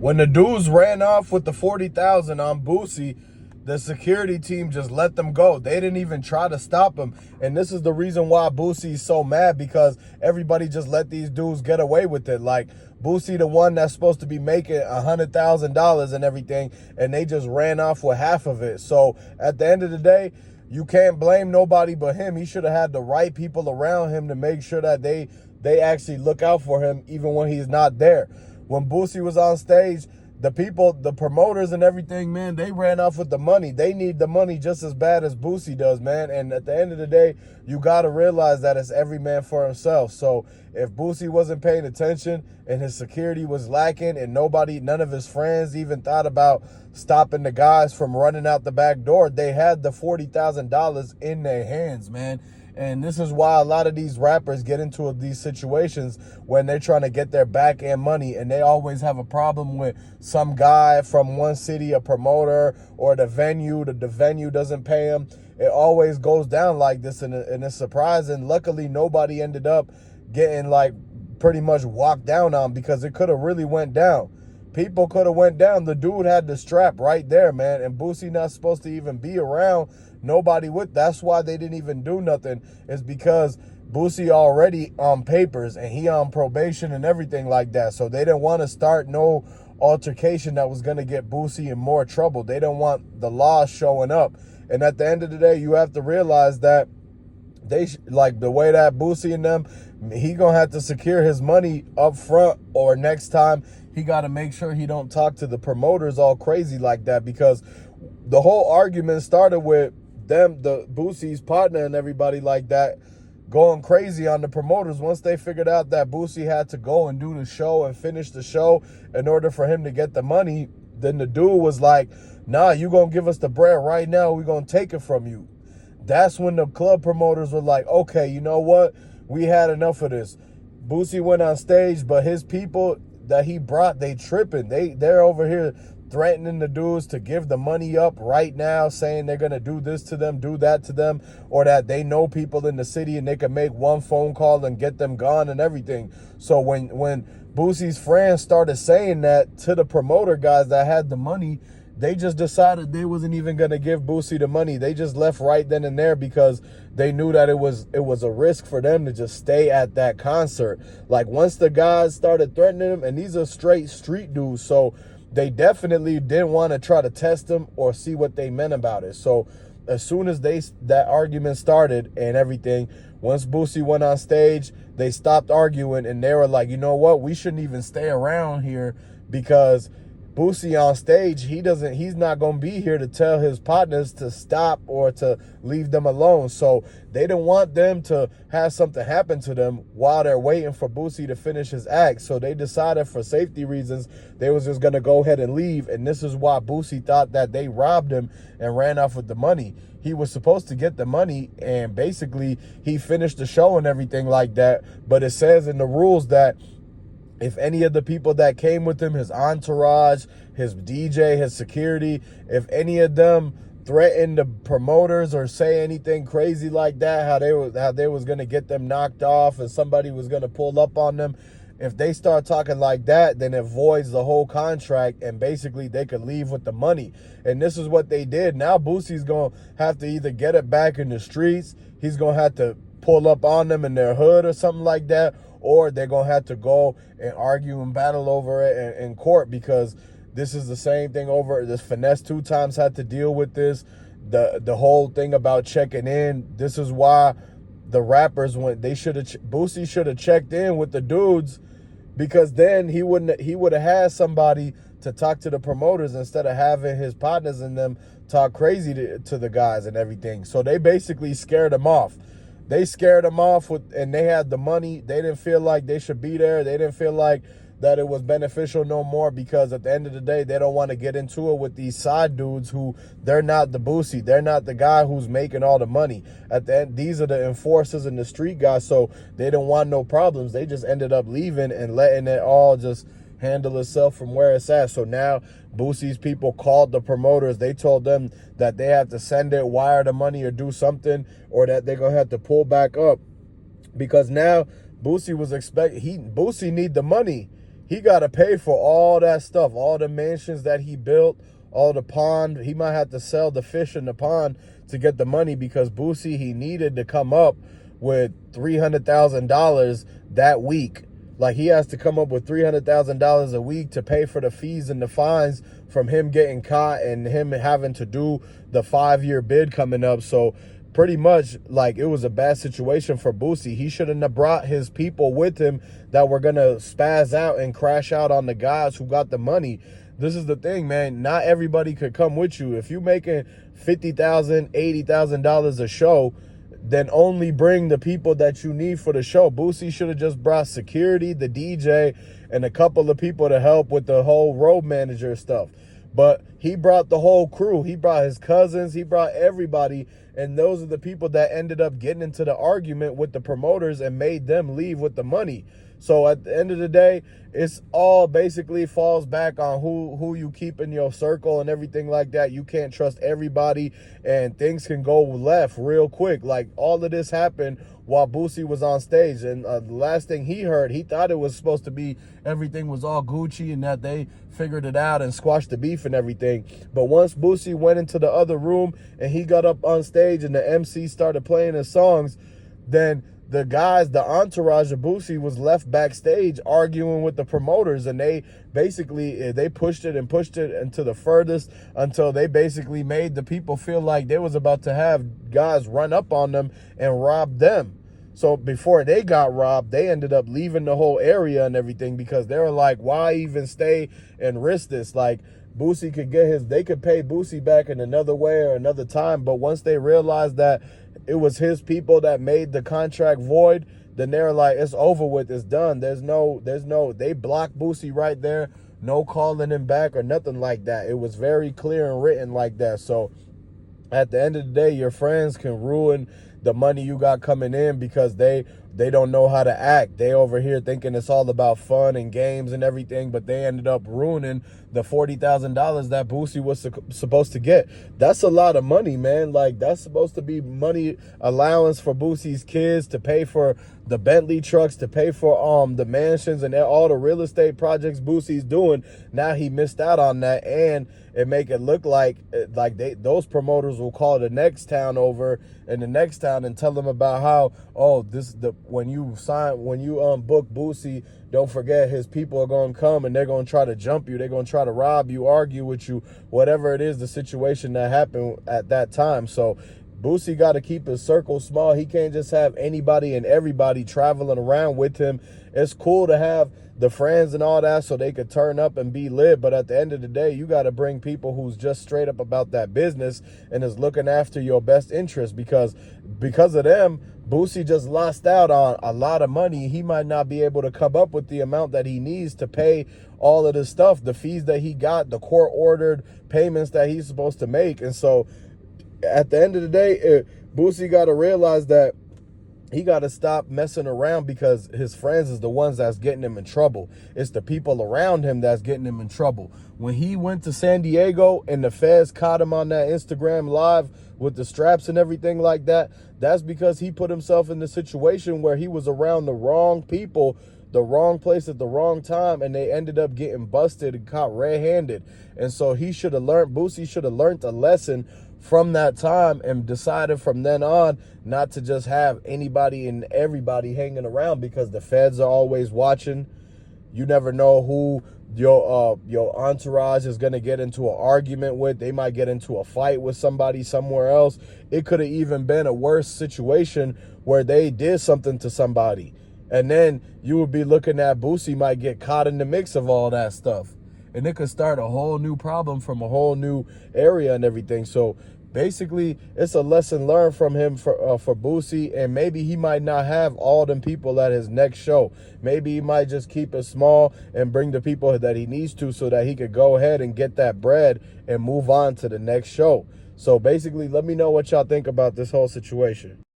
When the dudes ran off with the 40,000 on Boosie, the security team just let them go. They didn't even try to stop him. And this is the reason why Boosie's so mad, because everybody just let these dudes get away with it. Like, Boosie, the one that's supposed to be making $100,000 and everything, and they just ran off with half of it. So at the end of the day, you can't blame nobody but him. He should have had the right people around him to make sure that they actually look out for him even when he's not there. When Boosie was on stage, the people, the promoters and everything, man, they ran off with the money. They need the money just as bad as Boosie does, man. And at the end of the day, you got to realize that it's every man for himself. So if Boosie wasn't paying attention and his security was lacking and none of his friends even thought about stopping the guys from running out the back door, they had the $40,000 in their hands, man. And this is why a lot of these rappers get into these situations when they're trying to get their back end money, and they always have a problem with some guy from one city, a promoter, or the venue doesn't pay them. It always goes down like this, and it's surprising. Luckily, nobody ended up getting like pretty much walked down on, because it could have really went down. People could have went down. The dude had the strap right there, man, and Boosie not supposed to even be around. Nobody would. That's why they didn't even do nothing, is because Boosie already on papers and he on probation and everything like that. So they didn't want to start no altercation that was going to get Boosie in more trouble. They don't want the law showing up. And at the end of the day, you have to realize that like the way that Boosie and them, he gonna have to secure his money up front, or next time he got to make sure he don't talk to the promoters all crazy like that, because the whole argument started with them, the Boosie's partner and everybody like that, going crazy on the promoters once they figured out that Boosie had to go and do the show and finish the show in order for him to get the money. Then the dude was like, nah, you gonna give us the bread right now, we gonna take it from you. That's when the club promoters were like, okay, you know what? We had enough of this. Boosie went on stage, but his people that he brought, they tripping. They're over here threatening the dudes to give the money up right now, saying they're going to do this to them, do that to them, or that they know people in the city and they can make one phone call and get them gone and everything. So when Boosie's friends started saying that to the promoter guys that had the money, they just decided they wasn't even going to give Boosie the money. They just left right then and there, because they knew that it was a risk for them to just stay at that concert. Like, once the guys started threatening them, and these are straight street dudes, so they definitely didn't want to try to test them or see what they meant about it. So as soon as that argument started and everything, once Boosie went on stage, they stopped arguing, and they were like, you know what, we shouldn't even stay around here, because Boosie on stage, he's not going to be here to tell his partners to stop or to leave them alone. So they didn't want them to have something happen to them while they're waiting for Boosie to finish his act. So they decided, for safety reasons, they was just going to go ahead and leave. And this is why Boosie thought that they robbed him and ran off with the money. He was supposed to get the money, and basically he finished the show and everything like that. But it says in the rules that if any of the people that came with him, his entourage, his DJ, his security, if any of them threaten the promoters or say anything crazy like that, how they was going to get them knocked off and somebody was going to pull up on them, if they start talking like that, then it voids the whole contract, and basically they could leave with the money. And this is what they did. Now Boosie's going to have to either get it back in the streets, he's going to have to pull up on them in their hood or something like that, or they're going to have to go and argue and battle over it in court, because this is the same thing over. This Finesse 2 Times had to deal with this. The whole thing about checking in. This is why the rappers Boosie should have checked in with the dudes, because then he would have had somebody to talk to the promoters instead of having his partners and them talk crazy to the guys and everything. So they basically scared him off. They scared him off and they had the money. They didn't feel like they should be there. They didn't feel like that it was beneficial no more, because at the end of the day, they don't want to get into it with these side dudes who, they're not the Boosie. They're not the guy who's making all the money. At the end, these are the enforcers and the street guys, so they didn't want no problems. They just ended up leaving and letting it all just handle itself from where it's at. So now Boosie's people called the promoters. They told them that they have to send it, wire the money, or do something, or that they're going to have to pull back up, because now Boosie was Boosie need the money. he got to pay for all that stuff, all the mansions that he built, all the pond. He might have to sell the fish in the pond to get the money, because Boosie, he needed to come up with $300,000 that week. Like, he has to come up with $300,000 a week to pay for the fees and the fines from him getting caught and him having to do the 5-year bid coming up. So pretty much, like, it was a bad situation for Boosie. He shouldn't have brought his people with him that were going to spaz out and crash out on the guys who got the money. This is the thing, man. Not everybody could come with you. If you're making $50,000, $80,000 a show, then only bring the people that you need for the show. Boosie should have just brought security, the DJ, and a couple of people to help with the whole road manager stuff. But he brought the whole crew. He brought his cousins. He brought everybody. And those are the people that ended up getting into the argument with the promoters and made them leave with the money. So at the end of the day, it's all basically falls back on who you keep in your circle and everything like that. You can't trust everybody, and things can go left real quick. Like, all of this happened while Boosie was on stage, and the last thing he heard, he thought it was supposed to be everything was all Gucci and that they figured it out and squashed the beef and everything. But once Boosie went into the other room and he got up on stage and the MC started playing his songs, then the guys, the entourage of Boosie, was left backstage arguing with the promoters, and they basically, they pushed it into the furthest until they basically made the people feel like they was about to have guys run up on them and rob them. So before they got robbed, they ended up leaving the whole area and everything, because they were like, why even stay and risk this? Like, Boosie could get they could pay Boosie back in another way or another time. But once they realized that it was his people that made the contract void, then they're like, it's over with, it's done. They blocked Boosie right there, no calling him back or nothing like that. It was very clear and written like that. So at the end of the day, your friends can ruin the money you got coming in because they don't know how to act. They over here thinking it's all about fun and games and everything, but they ended up ruining the $40,000 that Boosie was supposed to get. That's a lot of money, man. Like, that's supposed to be money allowance for Boosie's kids, to pay for the Bentley trucks, to pay for the mansions and all the real estate projects Boosie's doing. Now he missed out on that, and it make it look like those promoters will call the next town over and the next town and tell them about how, oh, when you book Boosie, don't forget his people are going to come and they're going to try to jump you. They're going to try to rob you, argue with you, whatever it is, the situation that happened at that time. So Boosie got to keep his circle small. He can't just have anybody and everybody traveling around with him. It's cool to have the friends and all that so they could turn up and be lit, but at the end of the day, you got to bring people who's just straight up about that business and is looking after your best interest, because of them, Boosie just lost out on a lot of money. He might not be able to come up with the amount that he needs to pay all of this stuff, the fees that he got, the court-ordered payments that he's supposed to make. And so at the end of the day, Boosie got to realize that he got to stop messing around, because his friends is the ones that's getting him in trouble. It's the people around him that's getting him in trouble. When he went to San Diego and the feds caught him on that Instagram live with the straps and everything like that, that's because he put himself in the situation where he was around the wrong people, the wrong place at the wrong time, and they ended up getting busted and caught red-handed. And so Boosie should have learned a lesson from that time and decided from then on not to just have anybody and everybody hanging around, because the feds are always watching. You never know who your entourage is going to get into an argument with. They might get into a fight with somebody somewhere else. It could have even been a worse situation where they did something to somebody, and then you would be looking at Boosie might get caught in the mix of all that stuff, and it could start a whole new problem from a whole new area and everything. So basically, it's a lesson learned from him for Boosie, and maybe he might not have all them people at his next show. Maybe he might just keep it small and bring the people that he needs to so that he could go ahead and get that bread and move on to the next show. So basically, let me know what y'all think about this whole situation.